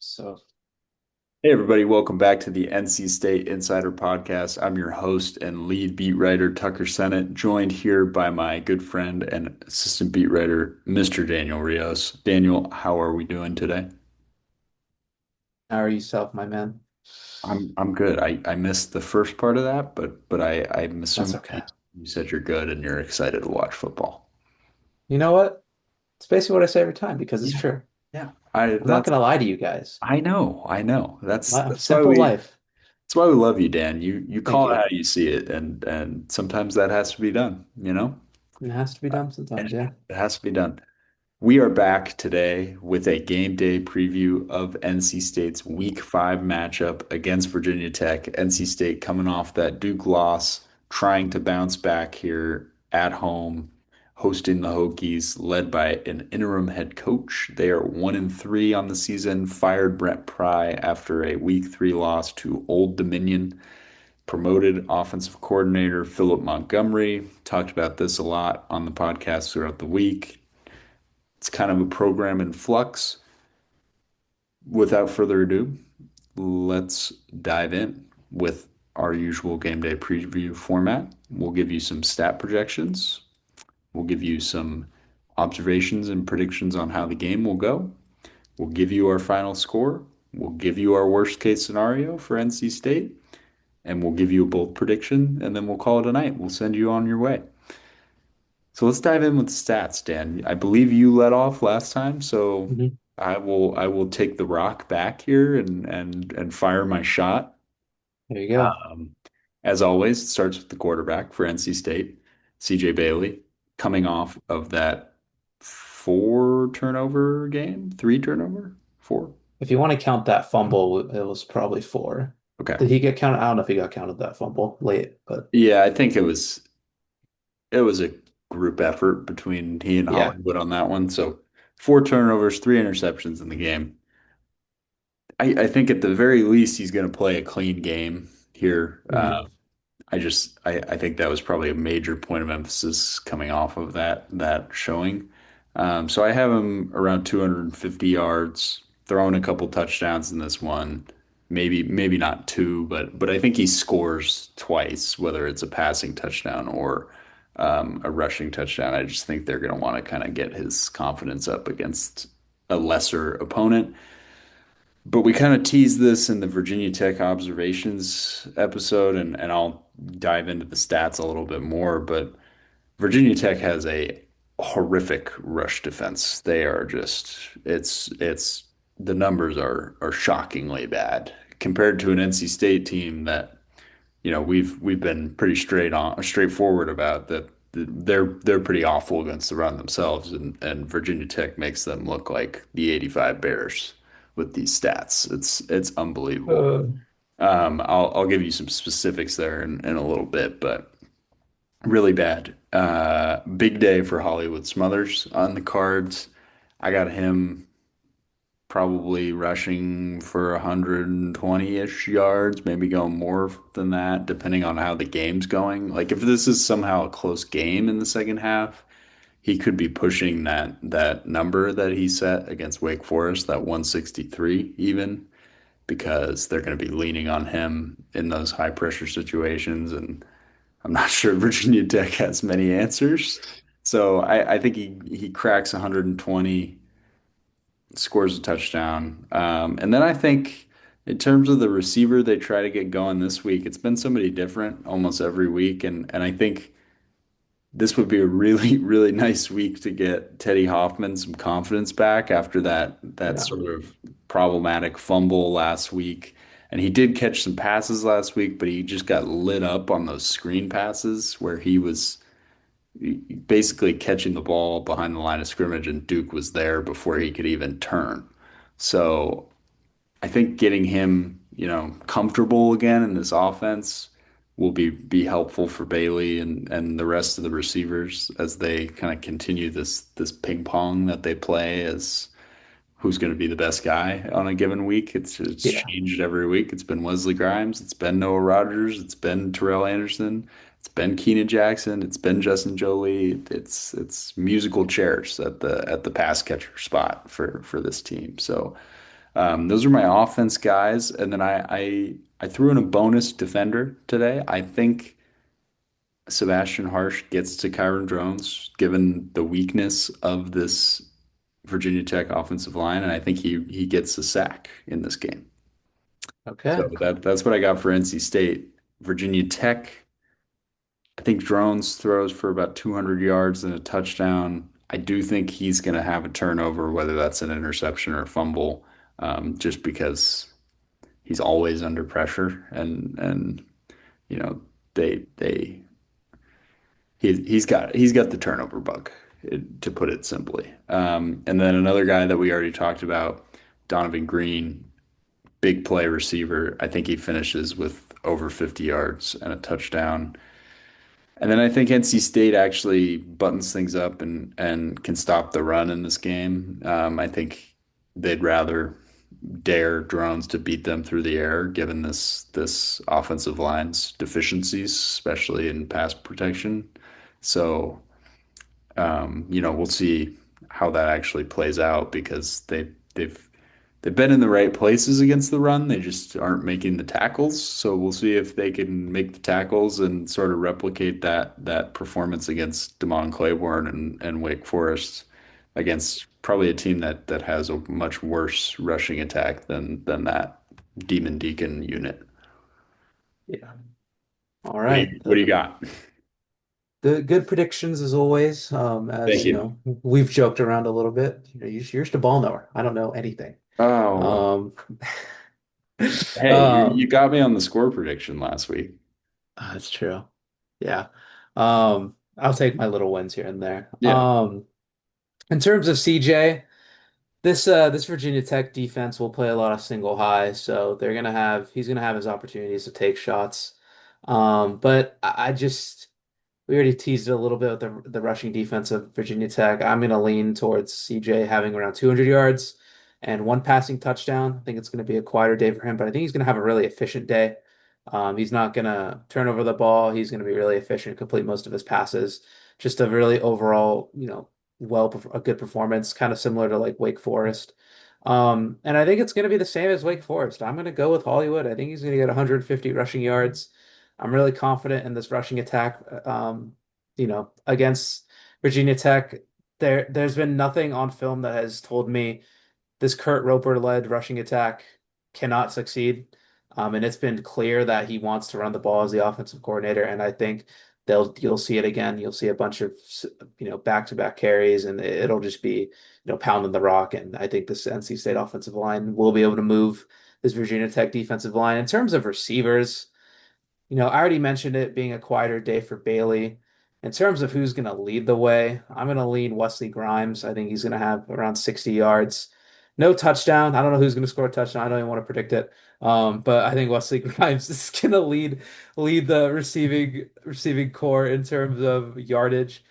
So, Hey everybody, welcome back to the NC State Insider Podcast. I'm your host and lead beat writer Tucker Sennett, joined here by my good friend and assistant beat writer Mr. Daniel Rios. Daniel, how are we doing today? how are you, self, my man? I'm good. I missed the first part of that, but I'm That's assuming okay. you said you're good and you're excited to watch football. You know what? It's basically what I say every time because it's Yeah, true. yeah. I I'm not that's gonna lie to you guys. I know. That's that's why Simple we life. that's why we love you, Dan. You Thank call it you. how you see it, and sometimes that has to be done, you know? It has to be done And sometimes, yeah. it has to be done. We are back today with a game day preview of NC State's Week 5 matchup against Virginia Tech. NC State coming off that Duke loss, trying to bounce back here at home, hosting the Hokies, led by an interim head coach. They are 1-3 on the season, fired Brent Pry after a Week 3 loss to Old Dominion. Promoted offensive coordinator Philip Montgomery. Talked about this a lot on the podcast throughout the week. It's kind of a program in flux. Without further ado, let's dive in with our usual game day preview format. We'll give you some stat projections. We'll give you some observations and predictions on how the game will go. We'll give you our final score. We'll give you our worst case scenario for NC State, and we'll give you a bold prediction, and then we'll call it a night. We'll send you on your way. So let's dive in with the stats, Dan. I believe you led off last time, so Hmm. I will take the rock back here and fire my shot. There you go. Um, as always, it starts with the quarterback for NC State, CJ Bailey, coming off of that four turnover game, three turnover, four. If you want to count that fumble, it was probably four. Okay. Did he get counted? I don't know if he got counted that fumble late, but Yeah, I think it was a group effort between he and yeah. Hollywood on that one. So four turnovers, three interceptions in the game. I think at the very least he's going to play a clean game here. Hmm. I think that was probably a major point of emphasis coming off of that showing. So I have him around 250 yards, throwing a couple touchdowns in this one. Maybe not two, but I think he scores twice, whether it's a passing touchdown or a rushing touchdown. I just think they're going to want to kind of get his confidence up against a lesser opponent. But we kind of teased this in the Virginia Tech observations episode, and I'll dive into the stats a little bit more. But Virginia Tech has a horrific rush defense. They are just it's the numbers are shockingly bad compared to an NC State team that we've been pretty straightforward about that they're pretty awful against the run themselves, and Virginia Tech makes them look like the 85 Bears with these stats. It's unbelievable. Uh, I'll give you some specifics there in a little bit, but really bad. Big day for Hollywood Smothers on the cards. I got him probably rushing for 120-ish yards, maybe going more than that, depending on how the game's going. Like if this is somehow a close game in the second half, he could be pushing that number that he set against Wake Forest, that 163 even, because they're going to be leaning on him in those high pressure situations. And I'm not sure Virginia Tech has many answers. So I think he cracks 120, scores a touchdown. And then I think in terms of the receiver they try to get going this week, it's been somebody different almost every week. And I think this would be a really, really nice week to get Teddy Hoffman some confidence back after that yeah. sort of problematic fumble last week. And he did catch some passes last week, but he just got lit up on those screen passes where he was basically catching the ball behind the line of scrimmage, and Duke was there before he could even turn. So I think getting him, comfortable again in this offense will be helpful for Bailey and the rest of the receivers as they kind of continue this ping pong that they play as who's going to be the best guy on a given week. It's Yeah. changed every week. It's been Wesley Grimes, it's been Noah Rogers, it's been Terrell Anderson, it's been Keenan Jackson, it's been Justin Jolie. It's musical chairs at the pass catcher spot for this team. So Those are my offense guys, and then I threw in a bonus defender today. I think Sebastian Harsh gets to Kyron Drones, given the weakness of this Virginia Tech offensive line, and I think he gets a sack in this game. So Okay. that's what I got for NC State. Virginia Tech, I think Drones throws for about 200 yards and a touchdown. I do think he's going to have a turnover, whether that's an interception or a fumble, just because he's always under pressure, and you know they he's got the turnover bug, to put it simply. And then another guy that we already talked about, Donovan Green, big play receiver. I think he finishes with over 50 yards and a touchdown. And then I think NC State actually buttons things up and can stop the run in this game. I think they'd rather dare drones to beat them through the air, given this offensive line's deficiencies, especially in pass protection. So, we'll see how that actually plays out because they've been in the right places against the run. They just aren't making the tackles. So we'll see if they can make the tackles and sort of replicate that performance against Damon Claiborne and Wake Forest against probably a team that has a much worse rushing attack than that Demon Deacon unit. Yeah. All What do right. you got? The good predictions as always. Thank As you you. know, we've joked around a little bit. You're just a ball knower. I don't know anything. Oh, Um, hey, you um, got me on the score prediction last week. that's true. Yeah. I'll take my little wins here and there. Yeah. In terms of CJ, this Virginia Tech defense will play a lot of single high, so he's gonna have his opportunities to take shots. But I just we already teased it a little bit with the rushing defense of Virginia Tech. I'm going to lean towards CJ having around 200 yards and one passing touchdown. I think it's going to be a quieter day for him, but I think he's going to have a really efficient day. He's not going to turn over the ball. He's going to be really efficient, complete most of his passes. Just a really overall, a good performance, kind of similar to like Wake Forest. And I think it's going to be the same as Wake Forest. I'm going to go with Hollywood. I think he's going to get 150 rushing yards. I'm really confident in this rushing attack. Against Virginia Tech, there's been nothing on film that has told me this Kurt Roper-led rushing attack cannot succeed. And it's been clear that he wants to run the ball as the offensive coordinator. And I think you'll see it again. You'll see a bunch of back-to-back carries, and it'll just be pounding the rock. And I think this NC State offensive line will be able to move this Virginia Tech defensive line. In terms of receivers, I already mentioned it being a quieter day for Bailey. In terms of who's going to lead the way, I'm going to lean Wesley Grimes. I think he's going to have around 60 yards. No touchdown. I don't know who's going to score a touchdown. I don't even want to predict it. But I think Wesley Grimes is going to lead the receiving core in terms of yardage.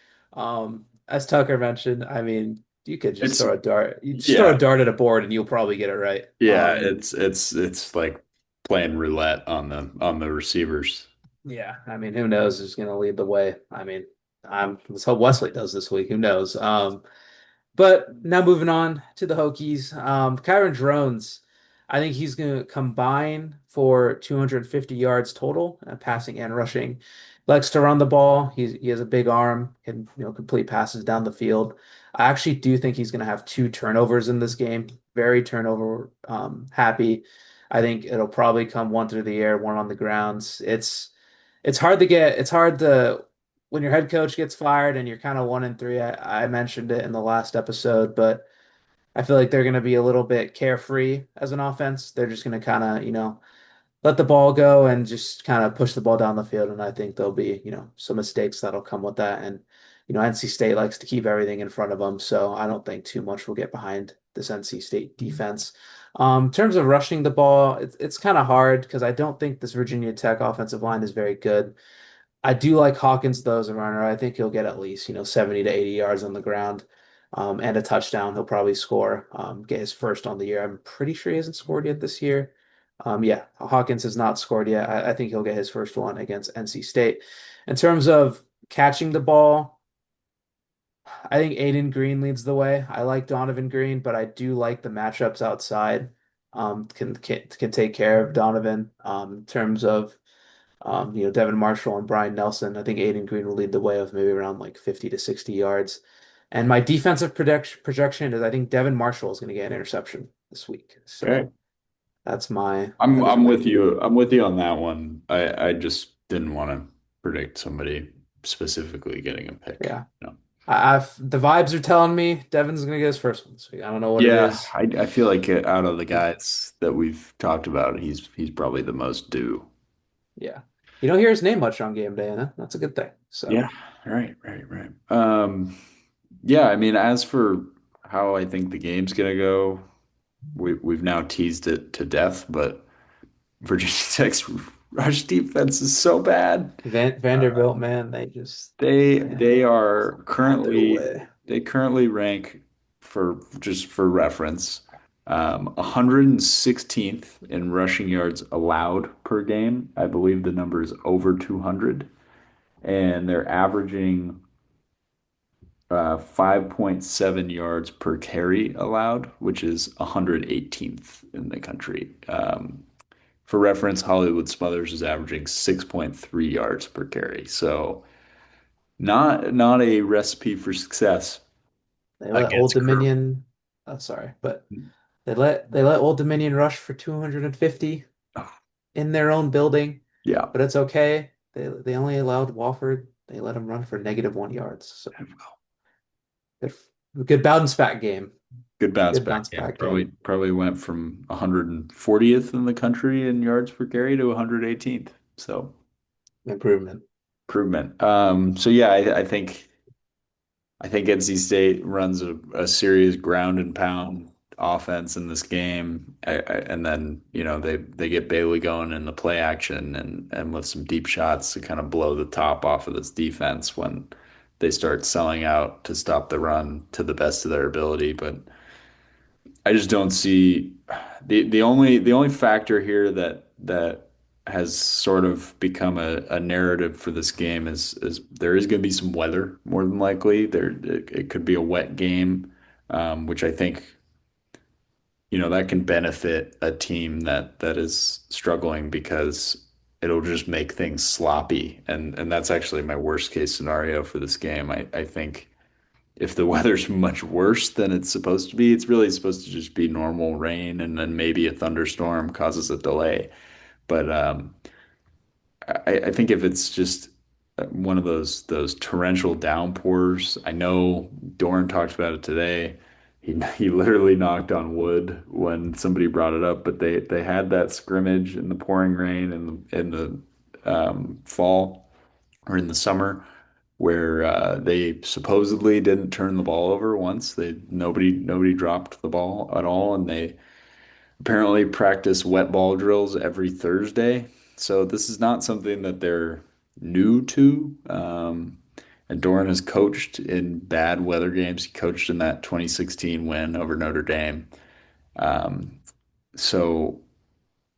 As Tucker mentioned, I mean, you could just It's throw a dart. You just throw a yeah. dart at a board and you'll probably get it right. Yeah, it's like playing roulette on the receivers. Yeah, I mean, who knows who's going to lead the way? I mean, let's hope Wesley does this week. Who knows? But now moving on to the Hokies, Kyron Drones, I think he's going to combine for 250 yards total, passing and rushing. Likes to run the ball. He has a big arm, can complete passes down the field. I actually do think he's going to have two turnovers in this game. Very turnover happy. I think it'll probably come one through the air, one on the grounds. It's hard to when your head coach gets fired and you're kind of 1-3. I mentioned it in the last episode, but I feel like they're going to be a little bit carefree as an offense. They're just going to kind of, let the ball go and just kind of push the ball down the field. And I think there'll be, some mistakes that'll come with that. And, NC State likes to keep everything in front of them. So I don't think too much will get behind this NC State defense. In terms of rushing the ball, it's kind of hard because I don't think this Virginia Tech offensive line is very good. I do like Hawkins though as a runner. I think he'll get at least, 70 to 80 yards on the ground, and a touchdown. He'll probably score, get his first on the year. I'm pretty sure he hasn't scored yet this year. Yeah, Hawkins has not scored yet. I think he'll get his first one against NC State. In terms of catching the ball, I think Aiden Green leads the way. I like Donovan Green, but I do like the matchups outside. can take care of Donovan in terms of Devin Marshall and Brian Nelson. I think Aiden Green will lead the way with maybe around like 50 to 60 yards. And my defensive projection is I think Devin Marshall is going to get an interception this week. Okay. So that's my I'm those are I'm my with you. I'm with you on that one. I just didn't want to predict somebody specifically getting a pick. yeah. No. I've the vibes are telling me Devin's going to get his first one this week. I don't know what it Yeah, is. I feel like out of the guys that we've talked about, he's probably the most due. Yeah. You don't hear his name much on game day, and that's a good thing. So Yeah, right. Yeah, I mean, as for how I think the game's gonna go, we've now teased it to death, but Virginia Tech's rush defense is so bad. Vanderbilt, man, they just They they they are have their currently way. they currently rank for just for reference, 116th in rushing yards allowed per game. I believe the number is over 200, and they're averaging 5.7 yards per carry allowed, which is 118th in the country. For reference, Hollywood Smothers is averaging 6.3 yards per carry. So not a recipe for success They let Old against Curry. Dominion, oh, sorry, but they let Old Dominion rush for 250 in their own building, Yeah. but it's okay. They only allowed Wofford. They let him run for -1 yards. So good, good bounce back game. Good bounce Good back bounce game. back Probably game. probably went from 140th in the country in yards per carry to 118th. So Improvement. improvement. So yeah, I think NC State runs a serious ground and pound offense in this game, and then they get Bailey going in the play action and with some deep shots to kind of blow the top off of this defense when they start selling out to stop the run to the best of their ability. But I just don't see the only factor here that has sort of become a narrative for this game is there is going to be some weather more than likely. It could be a wet game, which I think that can benefit a team that is struggling because it'll just make things sloppy, and that's actually my worst case scenario for this game. I think if the weather's much worse than it's supposed to be, it's really supposed to just be normal rain and then maybe a thunderstorm causes a delay. But I think if it's just one of those torrential downpours, I know Doran talked about it today. He literally knocked on wood when somebody brought it up, but they had that scrimmage in the pouring rain in the fall or in the summer where they supposedly didn't turn the ball over once. Nobody dropped the ball at all, and they apparently practice wet ball drills every Thursday. So this is not something that they're new to. And Doran has coached in bad weather games. He coached in that 2016 win over Notre Dame. So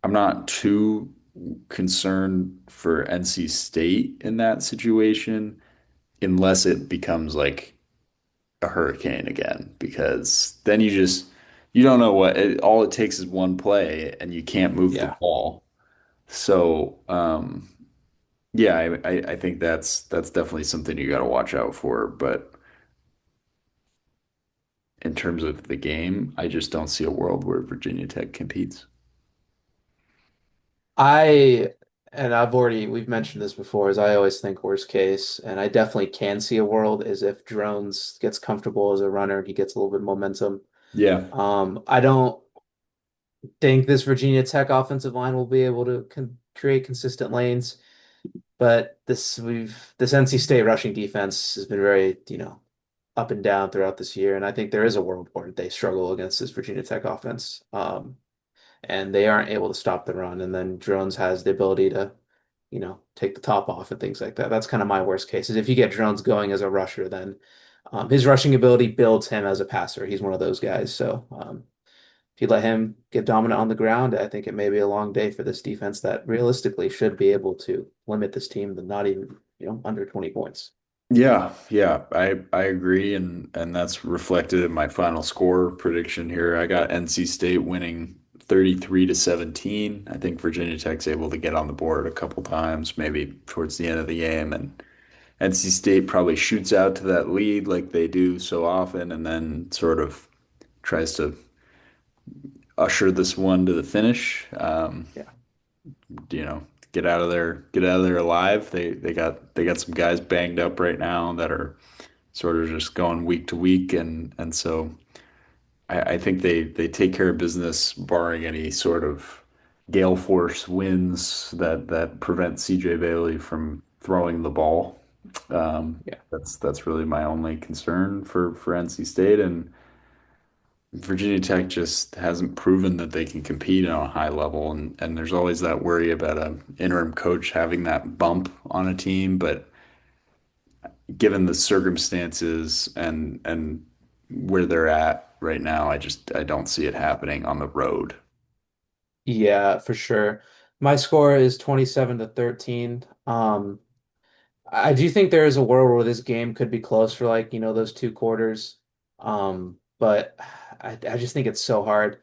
I'm not too concerned for NC State in that situation unless it becomes like a hurricane again, because then you don't know all it takes is one play and you can't move the Yeah. ball. So yeah, I think that's definitely something you got to watch out for. But in terms of the game, I just don't see a world where Virginia Tech competes. I and we've mentioned this before, is I always think worst case, and I definitely can see a world is if Drones gets comfortable as a runner, he gets a little bit of momentum. Yeah, I don't think this Virginia Tech offensive line will be able to create consistent lanes, but this NC State rushing defense has been very, up and down throughout this year, and I think there is a world where they struggle against this Virginia Tech offense. And they aren't able to stop the run. And then Drones has the ability to, take the top off and things like that. That's kind of my worst case is if you get Drones going as a rusher, then his rushing ability builds him as a passer. He's one of those guys. So if you let him get dominant on the ground, I think it may be a long day for this defense that realistically should be able to limit this team to not even, under 20 points. yeah. I agree, and that's reflected in my final score prediction here. I got NC State winning 33 to 17. I think Virginia Tech's able to get on the board a couple times, maybe towards the end of the game, and NC State probably shoots out to that lead like they do so often, and then sort of tries to usher this one to the finish. Yeah. You know, get out of there alive. They got some guys banged up right now that are sort of just going week to week, and so I think they take care of business, barring any sort of gale force winds that prevent CJ Bailey from throwing the ball. Yeah. That's really my only concern for NC State, and Virginia Tech just hasn't proven that they can compete on a high level, and there's always that worry about an interim coach having that bump on a team, but given the circumstances and where they're at right now, I don't see it happening on the road. Yeah, for sure. My score is 27 to 13. I do think there is a world where this game could be close for like, those two quarters. But I just think it's so hard.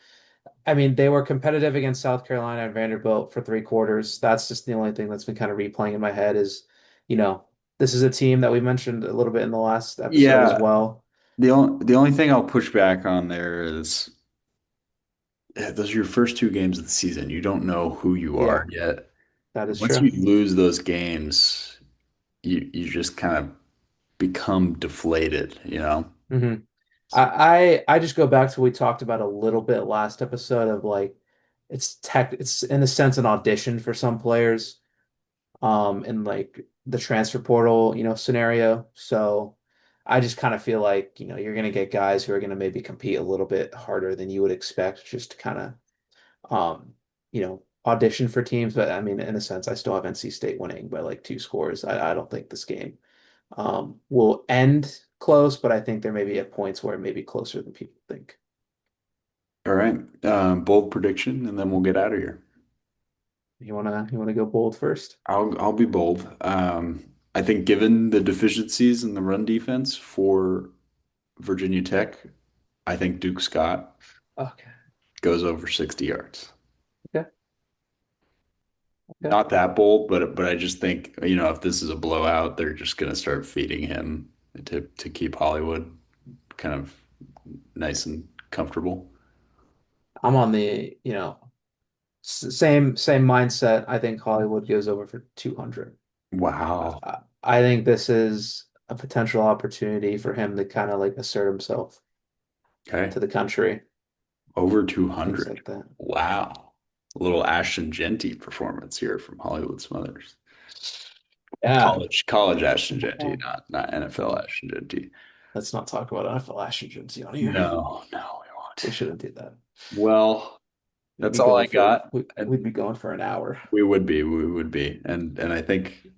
I mean, they were competitive against South Carolina and Vanderbilt for three quarters. That's just the only thing that's been kind of replaying in my head is, you know, this is a team that we mentioned a little bit in the last episode as Yeah, well. the only thing I'll push back on there is those are your first two games of the season. You don't know who you Yeah, are yet. that is Once you true. lose those games, you just kind of become deflated, you know? hmm I just go back to what we talked about a little bit last episode of like it's in a sense an audition for some players in like the transfer portal, scenario. So I just kind of feel like, you're gonna get guys who are gonna maybe compete a little bit harder than you would expect just to kind of audition for teams. But I mean, in a sense, I still have NC State winning by like two scores. I don't think this game will end close, but I think there may be at points where it may be closer than people think. All right. Bold prediction, and then we'll get out of here. You wanna go bold first? I'll be bold. I think given the deficiencies in the run defense for Virginia Tech, I think Duke Scott Okay. goes over 60 yards. Okay. Okay. Not that bold, but I just think, if this is a blowout, they're just gonna start feeding him to keep Hollywood kind of nice and comfortable. I'm on the, same mindset. I think Hollywood goes over for 200. Wow. I think this is a potential opportunity for him to kind of like assert himself Okay. to the country, Over things 200. like that. Wow. A little Ashton Genty performance here from Hollywood Smothers. Yeah. College Ashton Genty, not NFL Ashton Genty. Let's not talk about NFL Ash agency on here. No, no, we won't. We shouldn't do that. Well, We'd that's be all I going for got. we, And we'd be going for an hour. we would be. And I think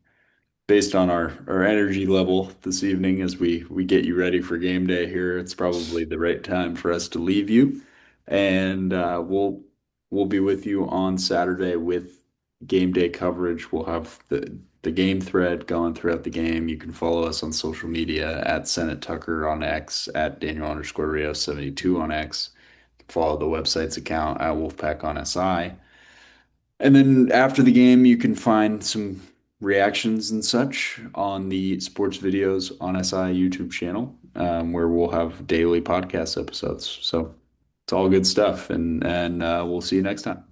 based on our energy level this evening as we get you ready for game day here, it's probably the right time for us to leave you. And we'll be with you on Saturday with game day coverage. We'll have the game thread going throughout the game. You can follow us on social media at Senate Tucker on X, at Daniel_Rios72 on X. Follow the website's account at Wolfpack on SI. And then after the game, you can find some reactions and such on the sports videos on SI YouTube channel, where we'll have daily podcast episodes. So it's all good stuff, and we'll see you next time.